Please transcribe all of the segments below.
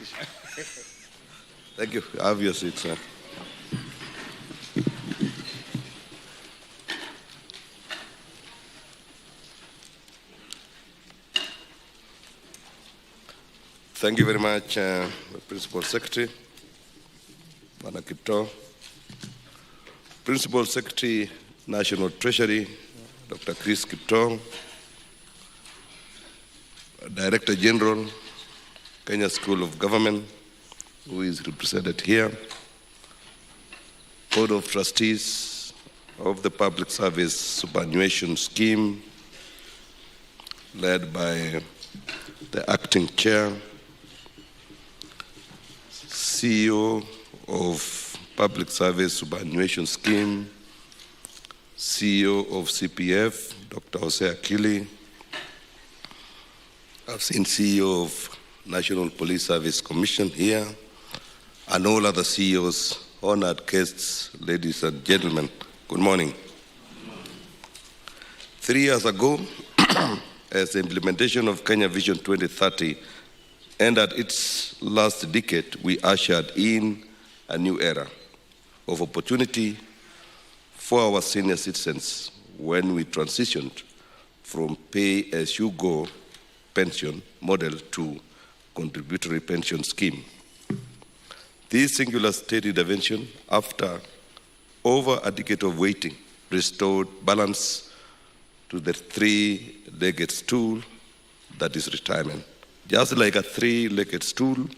decision. Thank you. Have your seat, sir. Thank you very much, Principal Secretary, Bwana Kipto. Principal Secretary, National Treasury, Dr. Chris Kipto. Director General, Kenya School of Government, who is represented here. Board of Trustees of the Public Service Superannuation Scheme, led by the acting chair, CEO of Public Service Superannuation Scheme, CEO of CPF, Dr. Jose Akili. I've seen CEO of National Police Service Commission here, and all other CEOs, honored guests, ladies and gentlemen, good morning. 3 years ago, as the implementation of Kenya Vision 2030 entered its last decade, we ushered in a new era of opportunity for our senior citizens when we transitioned from pay-as-you-go pension model to contributory pension scheme. This singular state intervention, after over a decade of waiting, restored balance to the three-legged stool that is retirement. Just like a three-legged stool,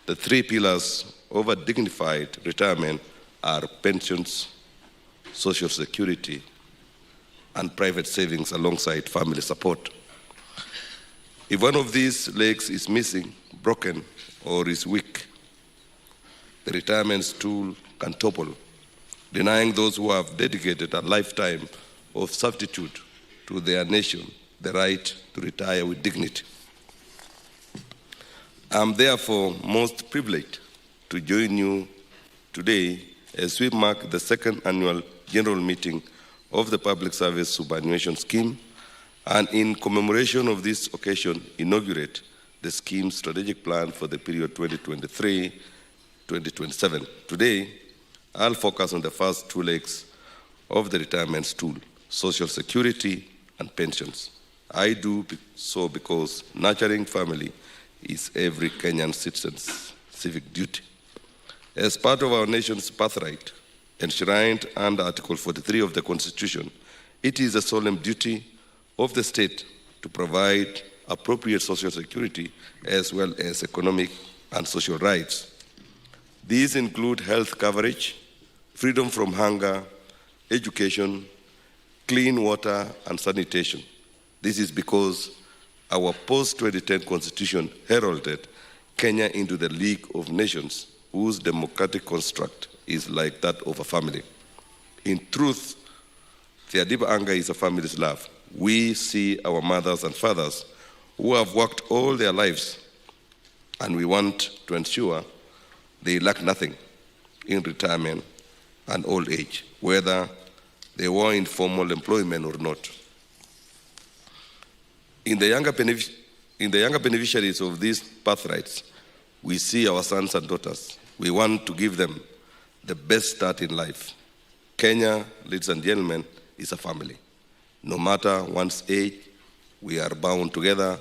the three pillars of a dignified retirement are pensions, social security, and private savings alongside family support. If one of these legs is missing, broken, or is weak, the retirement stool can topple, denying those who have dedicated a lifetime of servitude to their nation the right to retire with dignity. I'm therefore most privileged to join you today as we mark the second annual general meeting of the Public Service Superannuation Scheme, and in commemoration of this occasion, inaugurate the scheme's strategic plan for the period 2023-2027. Today, I'll focus on the first two legs of the retirement stool, social security and pensions. I do so because nurturing family is every Kenyan citizen's civic duty. As part of our nation's birthright, enshrined under Article 43 of the Constitution, it is a solemn duty of the state to provide appropriate social security as well as economic and social rights. These include health coverage, freedom from hunger, education, clean water, and sanitation. This is because our post-2010 Constitution heralded Kenya into the League of Nations, whose democratic construct is like that of a family. In truth, Thiadiba Anga is a family's love. We see our mothers and fathers who have worked all their lives, and we want to ensure they lack nothing in retirement and old age, whether they were in formal employment or not. In the younger beneficiaries of these birthrights, we see our sons and daughters. We want to give them the best start in life. Kenya, ladies and gentlemen, is a family. No matter one's age, we are bound together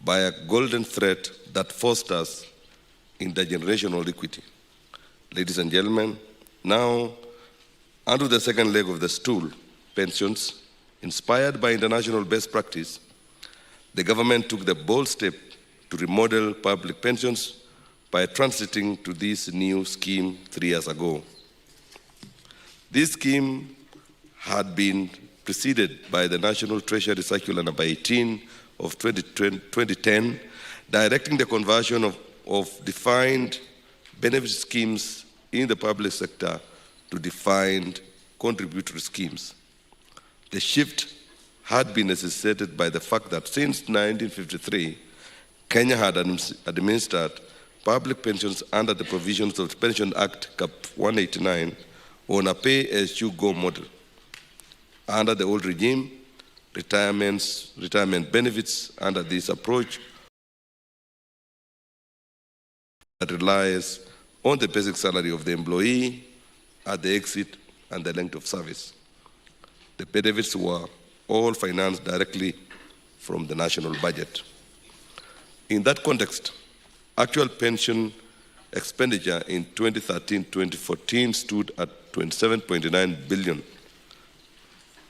by a golden thread that fosters intergenerational equity. Ladies and gentlemen, now onto the second leg of the stool, pensions. Inspired by international best practice, the government took the bold step to remodel public pensions by transiting to this new scheme 3 years ago. This scheme had been preceded by the National Treasury Circular number 18 of 2010, directing the conversion of defined benefit schemes in the public sector to defined contributory schemes. The shift had been necessitated by the fact that since 1953, Kenya had administered public pensions under the provisions of the Pension Act Cap 189 on a pay-as-you-go model. Under the old regime, retirement benefits under this approach that relies on the basic salary of the employee at the exit and the length of service. The benefits were all financed directly from the national budget. In that context, actual pension expenditure in 2013-2014 stood at 27.9 billion,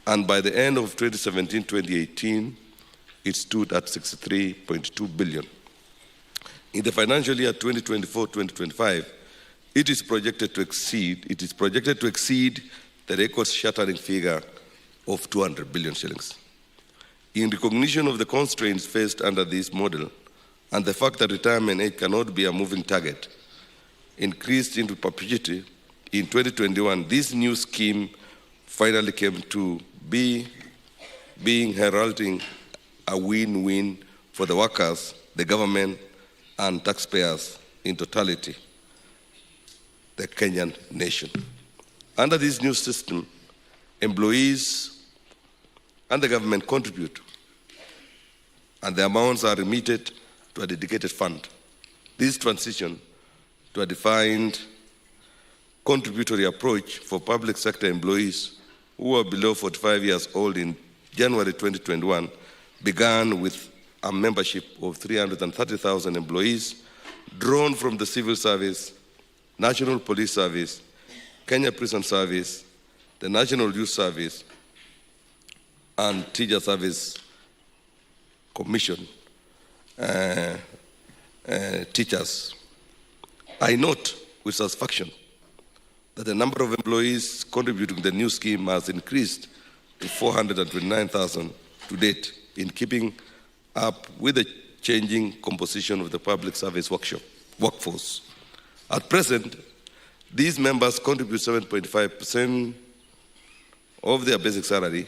and by the end of 2017-2018, it stood at 63.2 billion. In the financial year 2024-2025, it is projected to exceed the record-shattering figure of 200 billion shillings. In recognition of the constraints faced under this model and the fact that retirement age cannot be a moving target, increased into perpetuity in 2021, this new scheme finally came to be, being heralding a win-win for the workers, the government, and taxpayers in totality, the Kenyan nation. Under this new system, employees and the government contribute, and the amounts are remitted to a dedicated fund. This transition to a defined contributory approach for public sector employees who are below 45 years old in January 2021 began with a membership of 330,000 employees drawn from the civil service, National Police Service, Kenya Prison Service, the National Youth Service, and Teacher Service Commission teachers. I note with satisfaction that the number of employees contributing to the new scheme has increased to 429,000 to date, in keeping up with the changing composition of the public service workforce. At present, these members contribute 7.5% of their basic salary,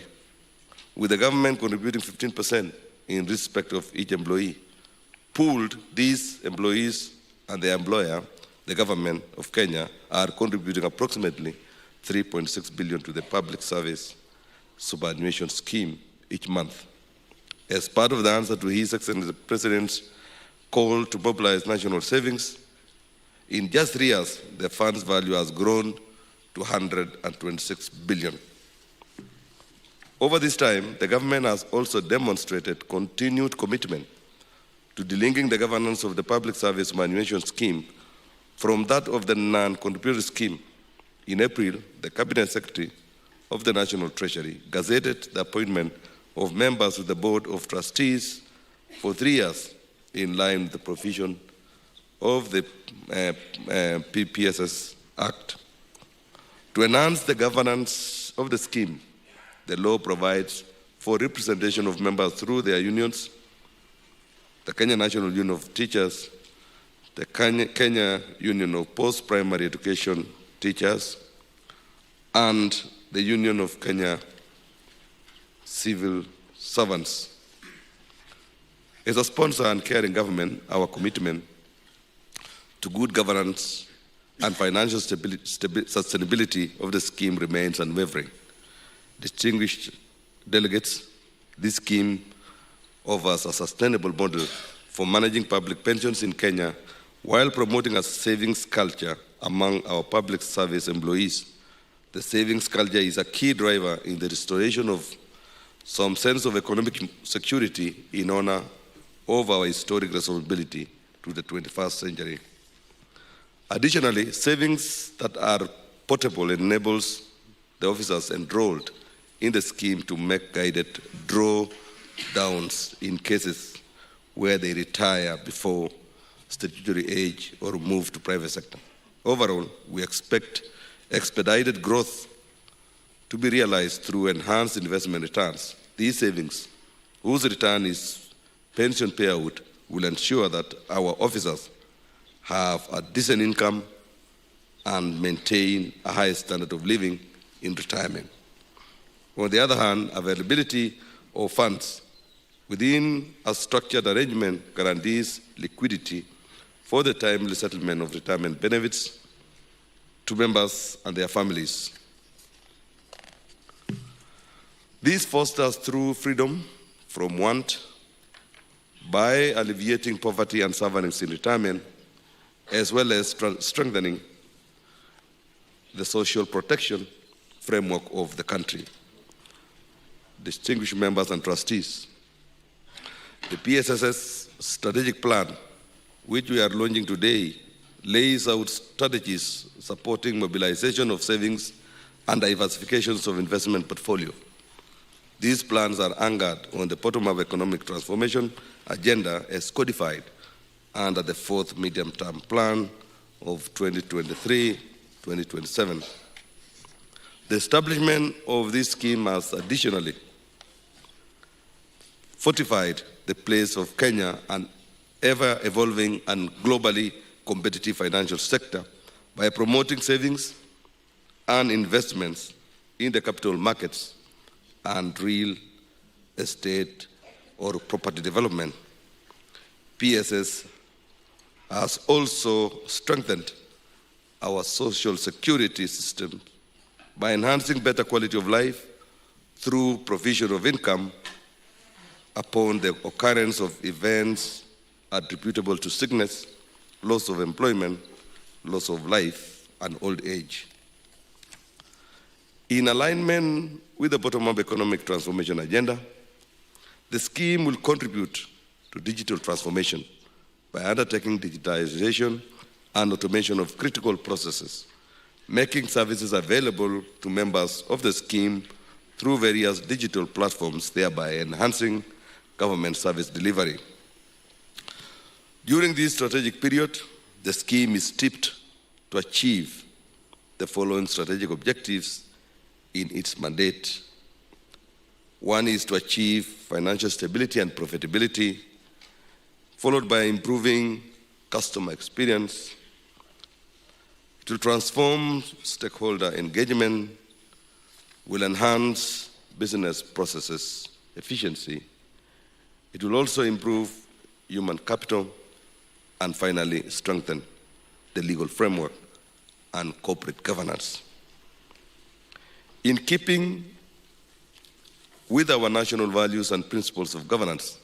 with the government contributing 15% in respect of each employee. Pooled, these employees and their employer, the government of Kenya, are contributing approximately 3.6 billion to the public service superannuation scheme each month. As part of the answer to His Excellency the President's call to mobilize national savings, in just 3 years, the fund's value has grown to 126 billion. Over this time, the government has also demonstrated continued commitment to delinking the governance of the public service superannuation scheme from that of the non-contributory scheme. In April, the Cabinet Secretary of the National Treasury gazetted the appointment of members of the Board of Trustees for 3 years, in line with the provision of the PPSS Act. To enhance the governance of the scheme, the law provides for representation of members through their unions, the Kenya National Union of Teachers, the Kenya Union of Post-Primary Education Teachers, and the Union of Kenya Civil Servants. As a sponsor and caring government, our commitment to good governance and financial sustainability of the scheme remains unwavering. Distinguished delegates, this scheme offers a sustainable model for managing public pensions in Kenya while promoting a savings culture among our public service employees. The savings culture is a key driver in the restoration of some sense of economic security in honor of our historic responsibility to the 21st century. Additionally, savings that are portable enables the officers enrolled in the scheme to make guided drawdowns in cases where they retire before statutory age or move to private sector. Overall, we expect expedited growth to be realized through enhanced investment returns. These savings, whose return is pension payout, will ensure that our officers have a decent income and maintain a high standard of living in retirement. On the other hand, availability of funds within a structured arrangement guarantees liquidity for the timely settlement of retirement benefits to members and their families. This fosters true freedom from want by alleviating poverty and sufferings in retirement. as well as strengthening the social protection framework of the country. Distinguished members and trustees, the PSSS strategic plan, which we are launching today, lays out strategies supporting mobilization of savings and diversifications of investment portfolio. These plans are anchored on the bottom-up economic transformation agenda as codified under the fourth medium-term plan of 2023-2027. The establishment of this scheme has additionally fortified the place of Kenya, an ever-evolving and globally competitive financial sector, by promoting savings and investments in the capital markets and real estate or property development. PSS has also strengthened our social security system by enhancing better quality of life through provision of income upon the occurrence of events attributable to sickness, loss of employment, loss of life, and old age. In alignment with the bottom-up economic transformation agenda, the scheme will contribute to digital transformation by undertaking digitization and automation of critical processes, making services available to members of the scheme through various digital platforms, thereby enhancing government service delivery. During this strategic period, the scheme is tipped to achieve the following strategic objectives in its mandate. One is to achieve financial stability and profitability, followed by improving customer experience, to transform stakeholder engagement, will enhance business processes efficiency. It will also improve human capital and finally strengthen the legal framework and corporate governance. In keeping with our national values and principles of governance,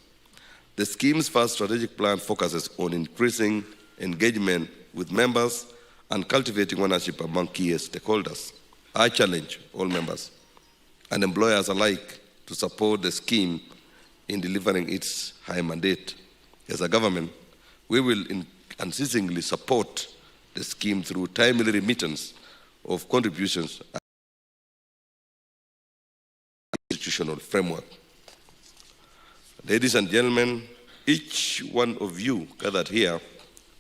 the scheme's first strategic plan focuses on increasing engagement with members and cultivating ownership among key stakeholders. I challenge all members and employers alike to support the scheme in delivering its high mandate. As a government, we will unceasingly support the scheme through timely remittance of contributions and institutional framework. Ladies and gentlemen, each one of you gathered here,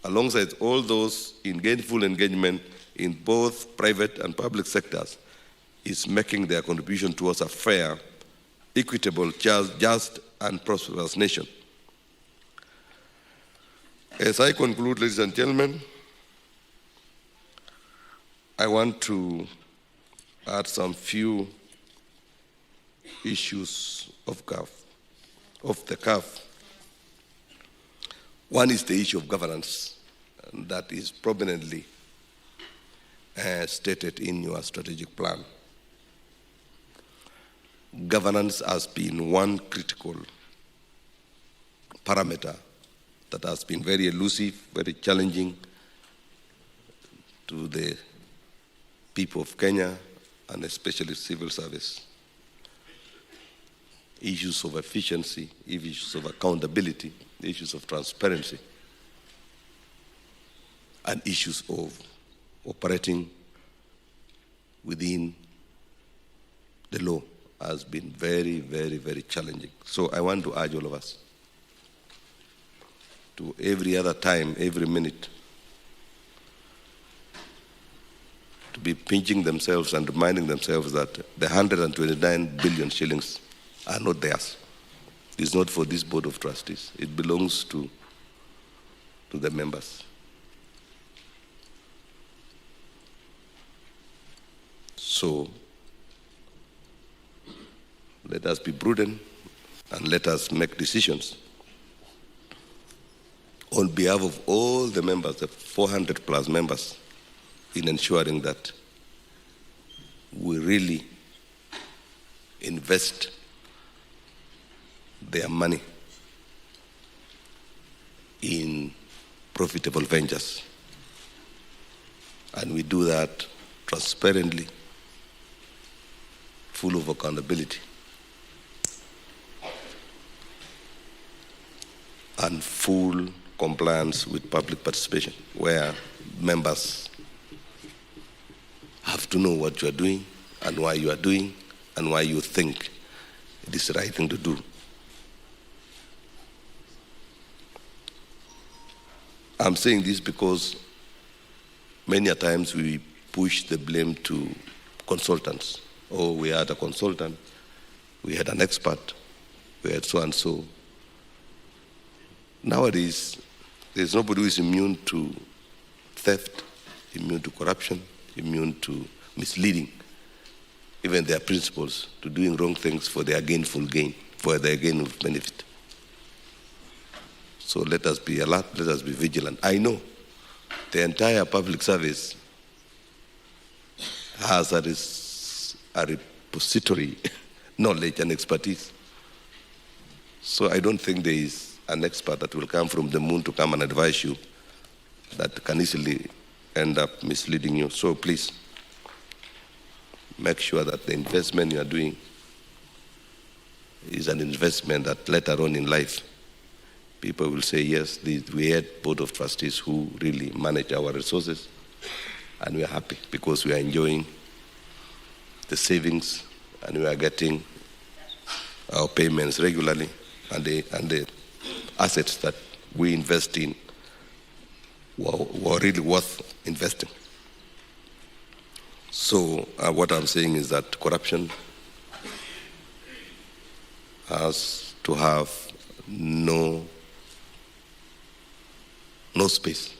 alongside all those in gainful engagement in both private and public sectors, is making their contribution towards a fair, equitable, just and prosperous nation. As I conclude, ladies and gentlemen, I want to add some few issues of the CAF. One is the issue of governance that is prominently stated in your strategic plan. Governance has been one critical parameter that has been very elusive, very challenging to the people of Kenya and especially civil service. Issues of efficiency, issues of accountability, issues of transparency, and issues of operating within the law has been very, very, very challenging. So I want to urge all of us to every other time, every minute, to be pinching themselves and reminding themselves that the 129 billion shillings are not theirs. It's not for this board of trustees. It belongs to the members. So let us be prudent and let us make decisions on behalf of all the members, the 400 plus members, in ensuring that we really invest their money in profitable ventures. And we do that transparently, full of accountability, and full compliance with public participation, where members have to know what you are doing and why you are doing and why you think it is the right thing to do. I'm saying this because many a times we push the blame to consultants. Oh, we had a consultant, we had an expert, we had so and so. Nowadays, there's nobody who is immune to theft, immune to corruption, immune to misleading even their principals, to doing wrong things for their gainful gain, for their gain of benefit. So let us be alert, let us be vigilant. I know the entire public service has a repository knowledge and expertise. So I don't think there is an expert that will come from the moon to come and advise you that can easily end up misleading you. So please, make sure that the investment you are doing is an investment that later on in life, people will say, yes, we had board of trustees who really manage our resources, and we are happy because we are enjoying the savings and we are getting our payments regularly, and the assets that we invest in were really worth investing. So what I'm saying is that corruption has to have no space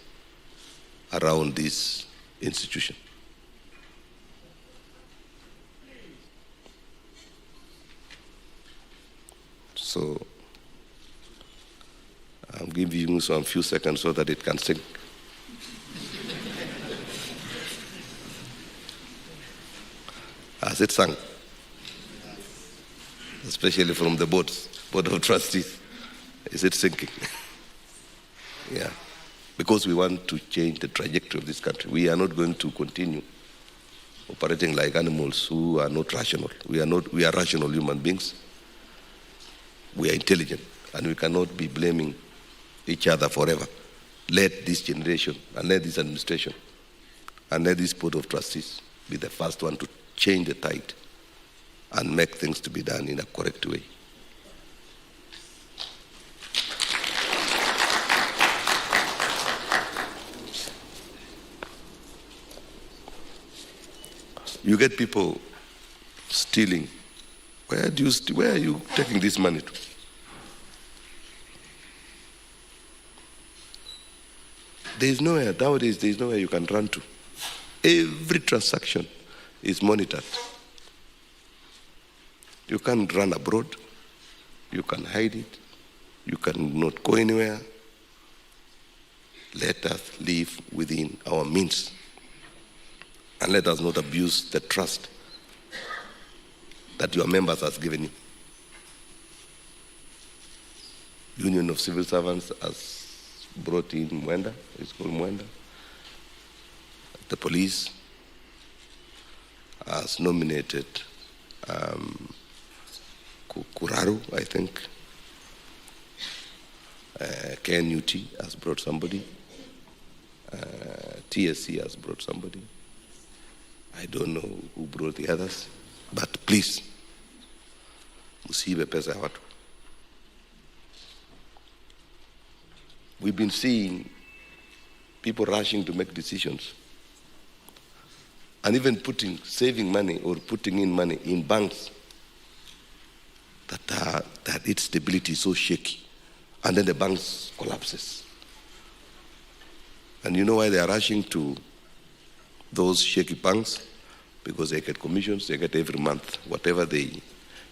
around this institution. So I'm giving you some few seconds so that it can sink. Has it sunk? Especially from the board of trustees. Is it sinking? Yeah. Because we want to change the trajectory of this country. We are not going to continue operating like animals who are not rational. We are rational human beings. We are intelligent, and we cannot be blaming each other forever. Let this generation, and let this administration, and let this board of trustees be the first one to change the tide and make things to be done in a correct way. You get people stealing. Where are you taking this money to? Nowadays there is nowhere you can run to. Every transaction is monitored. You can't run abroad. You can hide it. You cannot go anywhere. Let us live within our means. And let us not abuse the trust that your members has given you. Union of Civil Servants has brought in Mwenda, it's called Mwenda. The police has nominated Kuraru, I think. KNUT has brought somebody. TSC has brought somebody. I don't know who brought the others, but please, musiibe pesa ya watu. We've been seeing people rushing to make decisions and even saving money or putting in money in banks that its stability is so shaky, and then the banks collapses. And you know why they are rushing to those shaky banks? Because they get commissions, they get every month, whatever the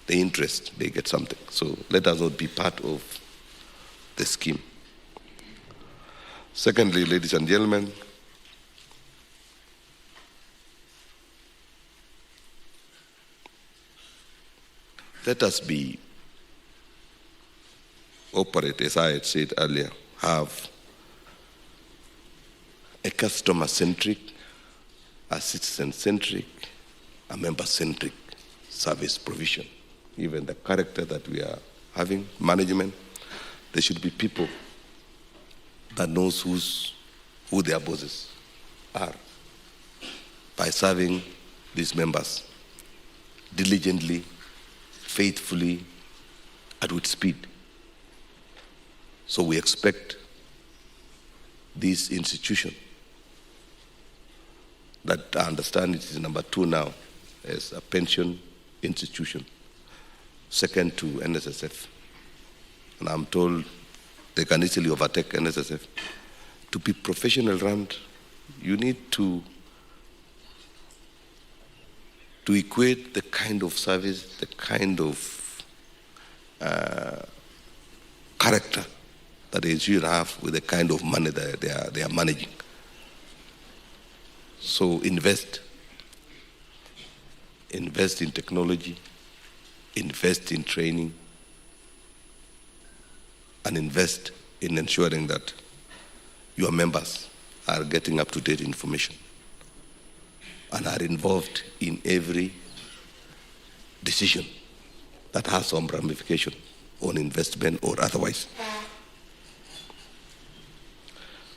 interest, they get something. So let us not be part of the scheme. Secondly, ladies and gentlemen, let us operate, as I had said earlier, have a customer-centric a citizen-centric, a member-centric service provision. Even the character that we are having, management, there should be people that knows who their bosses are by serving these members diligently, faithfully, and with speed. So we expect this institution that I understand it is number 2 now as a pension institution, second to NSSF. And I'm told they can easily overtake NSSF. To be professional run, you need to equate the kind of service, the kind of character that they should have with the kind of money that they are managing. So invest in technology, invest in training, and invest in ensuring that your members are getting up-to-date information and are involved in every decision that has some ramification on investment or otherwise.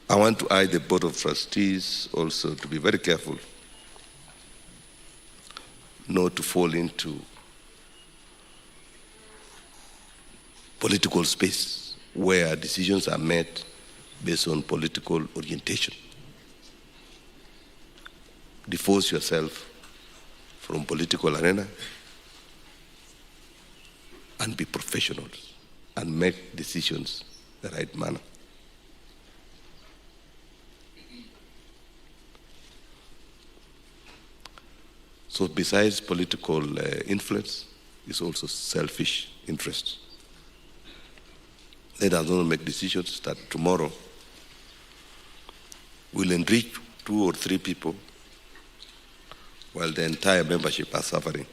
I want to urge the Board of Trustees also to be very careful not to fall into political space where decisions are made based on political orientation. Divorce yourself from political arena and be professionals and make decisions the right manner. So besides political influence, is also selfish interest. Let us not make decisions that tomorrow will enrich 2 or 3 people while the entire membership are suffering.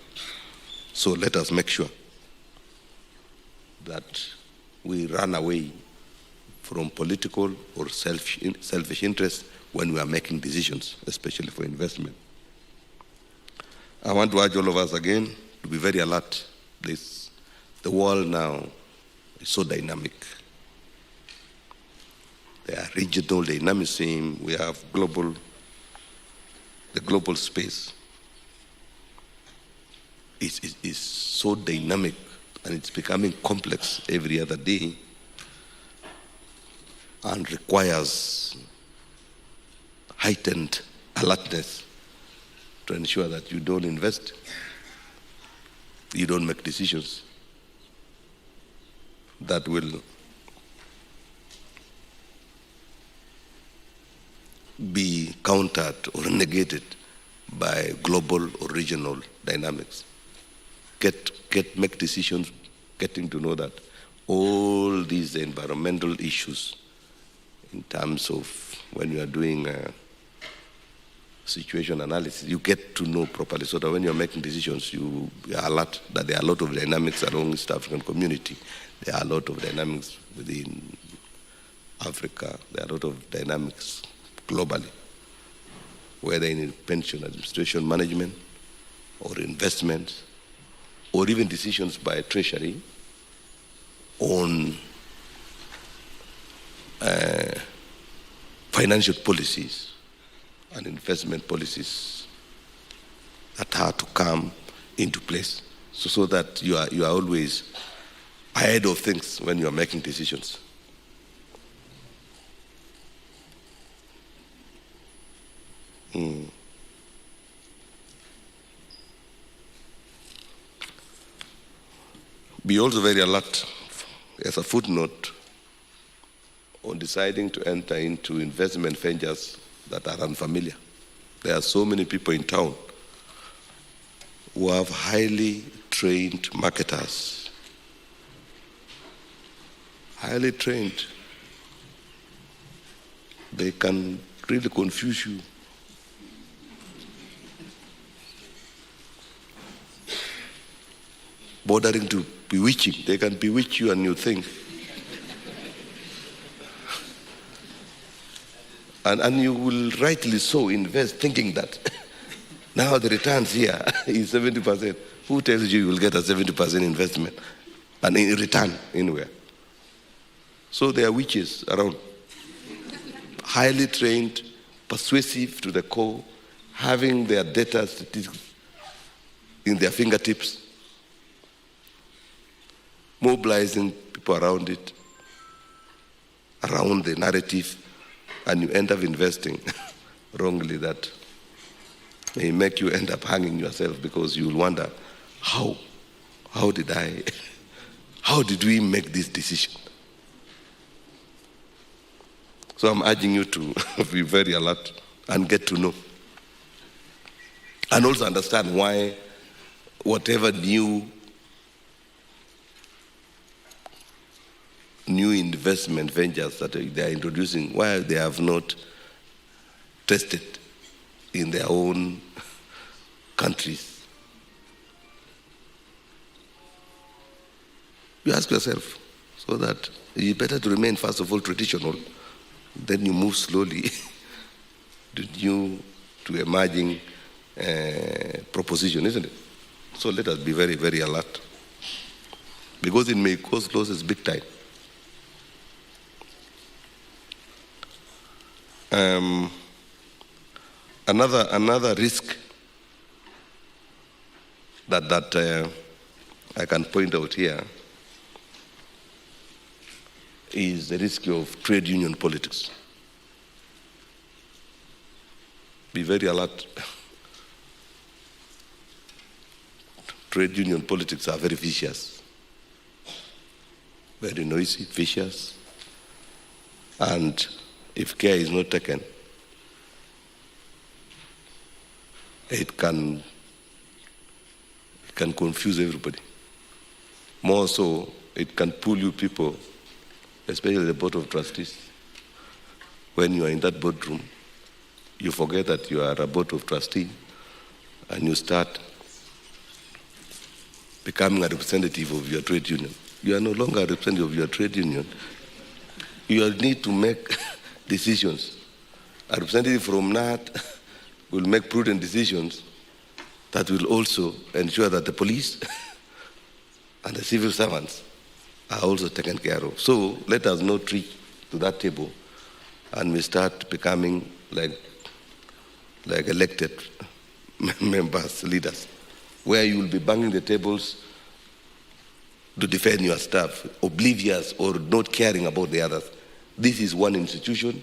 So let us make sure that we run away from political or selfish interests when we are making decisions, especially for investment. I want to urge all of us again to be very alert. The world now is so dynamic. There are regional dynamism, we have the global space is so dynamic and it's becoming complex every other day and requires heightened alertness to ensure that you don't invest, you don't make decisions that will be countered or negated by global or regional dynamics. Make decisions getting to know that all these environmental issues in terms of when you are doing situation analysis, you get to know properly so that when you're making decisions, you are alert that there are a lot of dynamics along East African community. There are a lot of dynamics within Africa. There are a lot of dynamics globally, whether in pension administration management or investments, or even decisions by Treasury on financial policies and investment policies that are to come into place, so that you are always ahead of things when you are making decisions. Be also very alert, as a footnote, on deciding to enter into investment ventures that are unfamiliar. There are so many people in town who have highly trained marketers, highly trained. They can really confuse you. Bordering to bewitching. They can bewitch you and you think. And you will rightly so invest thinking that Now the returns here is 70%. Who tells you will get a 70% investment and in return anywhere? So there are witches around, highly trained, persuasive to the core, having their data statistics in their fingertips, mobilizing people around it, around the narrative, and you end up investing wrongly. That may make you end up hanging yourself, because you will wonder, how did we make this decision? So I'm urging you to be very alert and get to know. And also understand why whatever new investment ventures that they are introducing, why they have not tested in their own countries. You ask yourself, so that it's better to remain, first of all, traditional, then you move slowly to emerging proposition, isn't it? So let us be very, very alert, because it may cause losses big time. Another risk that I can point out here is the risk of trade union politics. Be very alert. Trade union politics are very vicious, very noisy, vicious, and if care is not taken, it can confuse everybody. More so, it can pull you people, especially the board of trustees. When you are in that boardroom, you forget that you are a board of trustee, and you start becoming a representative of your trade union. You are no longer a representative of your trade union. You need to make decisions. A representative from NAT will make prudent decisions that will also ensure that the police and the civil servants are also taken care of. So let us not reach to that table and we start becoming like elected members, leaders, where you will be banging the tables to defend your staff, oblivious or not caring about the others. This is one institution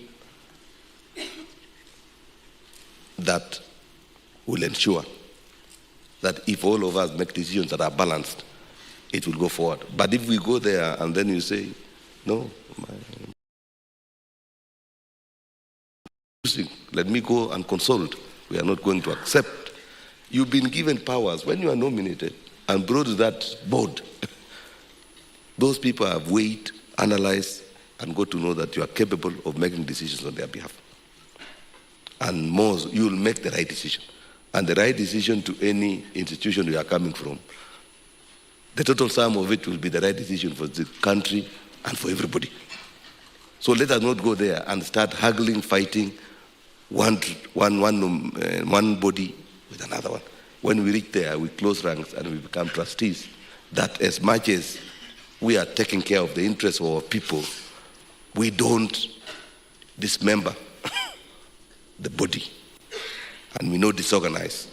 that will ensure that if all of us make decisions that are balanced, it will go forward. But if we go there and then you say, no, let me go and consult, we are not going to accept. You've been given powers. When you are nominated and brought to that board, those people have weighed, analyzed, and got to know that you are capable of making decisions on their behalf. And more, you will make the right decision. And the right decision to any institution you are coming from, the total sum of it will be the right decision for the country and for everybody. So let us not go there and start haggling, fighting one body with another one. When we reach there, we close ranks and we become trustees. That as much as we are taking care of the interests of our people, we don't dismember the body, and we not disorganize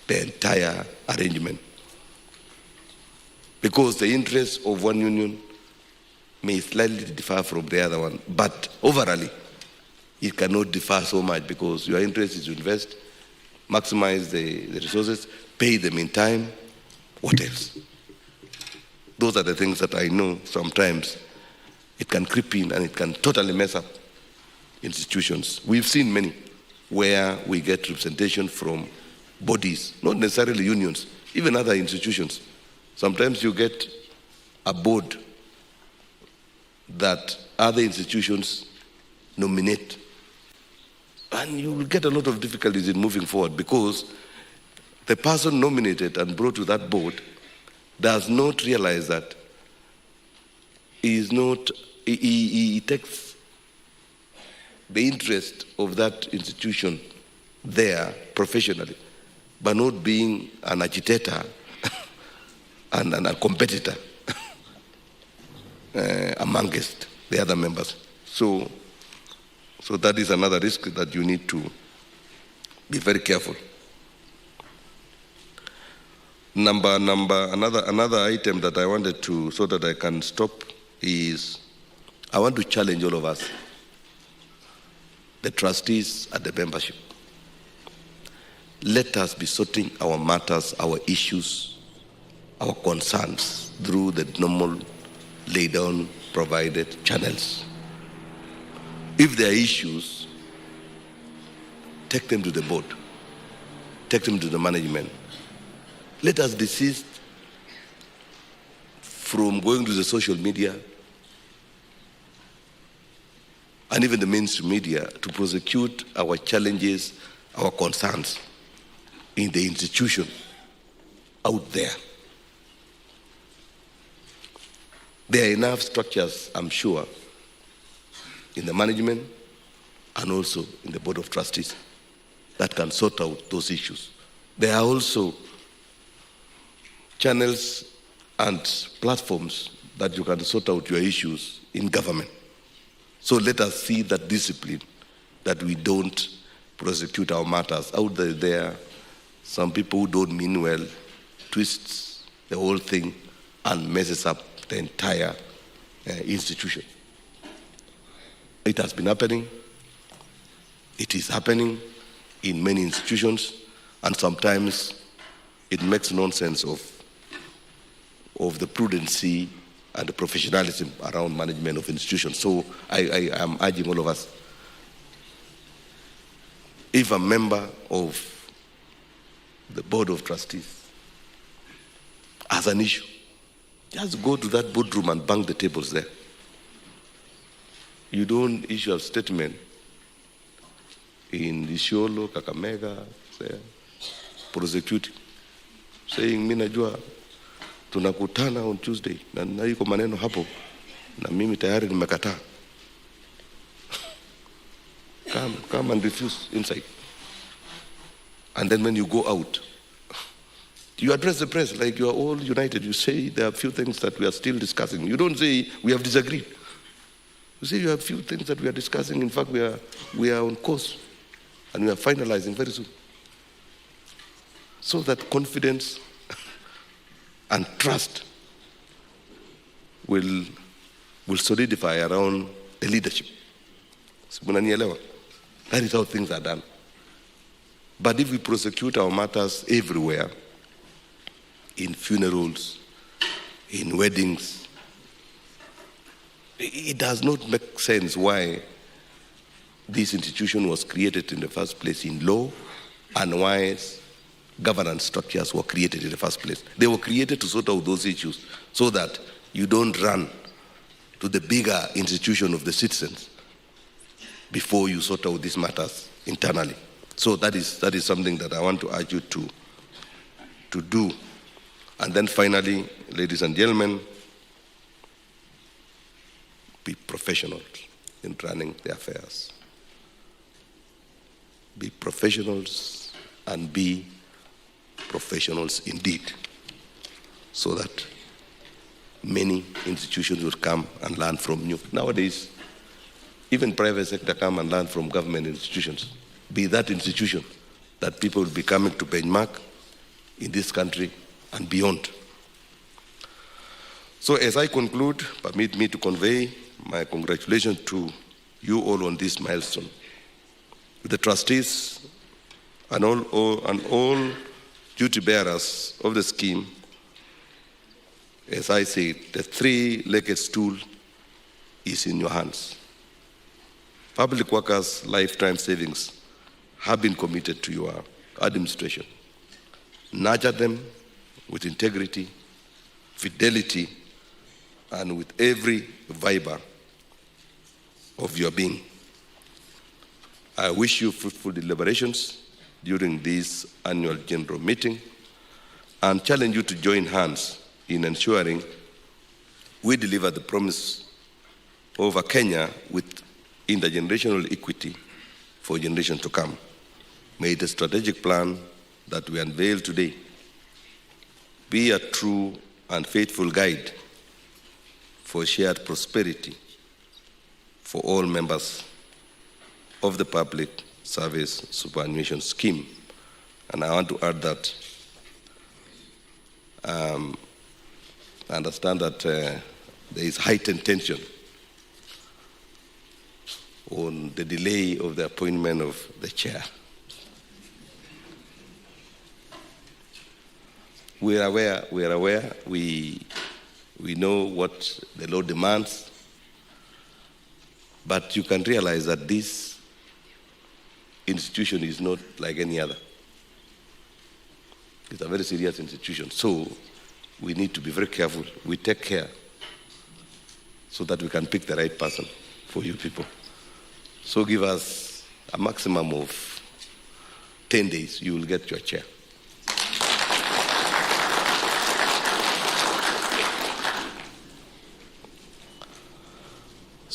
the entire arrangement. Because the interests of one union may slightly differ from the other one, but overall, it cannot differ so much, because your interest is to invest, maximize the resources, pay them in time. What else? Those are the things that I know sometimes it can creep in and it can totally mess up institutions. We've seen many where we get representation from bodies, not necessarily unions, even other institutions. Sometimes you get a board that other institutions nominate, and you will get a lot of difficulties in moving forward, because the person nominated and brought to that board does not realize that he takes the interest of that institution there professionally, but not being an agitator and a competitor amongst the other members. So that is another risk that you need to be very careful. Another item that I wanted to, so that I can stop, is I want to challenge all of us, the trustees and the membership. Let us be sorting our matters, our issues, our concerns through the normal laid down provided channels. If there are issues, take them to the board, take them to the management. Let us desist from going to the social media and even the mainstream media to prosecute our challenges, our concerns in the institution out there. There are enough structures, I'm sure, in the management and also in the Board of Trustees that can sort out those issues. There are also channels and platforms that you can sort out your issues in government. So let us see that discipline, that we don't prosecute our matters. Out there, some people who don't mean well twists the whole thing and messes up the entire institution. It has been happening. It is happening in many institutions, and sometimes it makes nonsense of the prudency and the professionalism around management of institutions. So I am urging all of us, if a member of the Board of Trustees has an issue, just go to that boardroom and bang the tables there. You don't issue a statement in Isiolo, Kakamega, prosecuting, saying, mimi najua tunakutana on Tuesday na yuko maneno hapo na mimi tayari nimekataa. Come and refuse inside. And then when you go out, you address the press like you are all united. You say there are a few things that we are still discussing. You don't say we have disagreed. You say you have a few things that we are discussing. In fact, we are on course and we are finalizing very soon. So that confidence and trust will solidify around the leadership. That is how things are done. But if we prosecute our matters everywhere, in funerals, in weddings, it does not make sense why this institution was created in the first place in law and why governance structures were created in the first place. They were created to sort out those issues so that you don't run to the bigger institution of the citizens before you sort out these matters internally. So that is something that I want to urge you to do. And then finally, ladies and gentlemen, be professionals in running the affairs. Be professionals and be professionals indeed, so that many institutions will come and learn from you. Nowadays, even private sector come and learn from government institutions. Be that institution that people will be coming to benchmark in this country and beyond. So as I conclude, permit me to convey my congratulations to you all on this milestone. The trustees and all duty bearers of the scheme, as I say, the three-legged stool is in your hands. Public workers' lifetime savings have been committed to your administration. Nurture them with integrity, fidelity, and with every fiber of your being. I wish you fruitful deliberations during this annual general meeting and challenge you to join hands in ensuring we deliver the promise of a Kenya with intergenerational equity for generations to come. May the strategic plan that we unveil today be a true and faithful guide for shared prosperity for all members of the Public Service Superannuation Scheme. And I want to add that I understand that there is heightened tension on the delay of the appointment of the chair. We are aware, we know what the law demands, but you can realize that this institution is not like any other. It's a very serious institution, so we need to be very careful. We take care so that we can pick the right person for you people. So give us a maximum of 10 days, you will get your chair.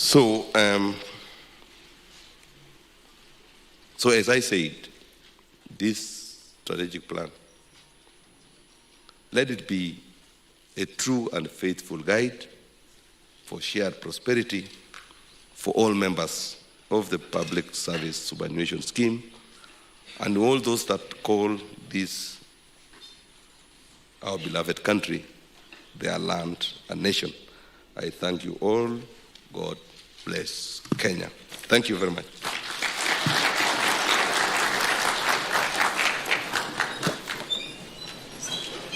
So as I said, this strategic plan, let it be a true and faithful guide for shared prosperity for all members of the Public Service Superannuation Scheme and all those that call this our beloved country, their land and nation. I thank you all. God bless Kenya. Thank you very much.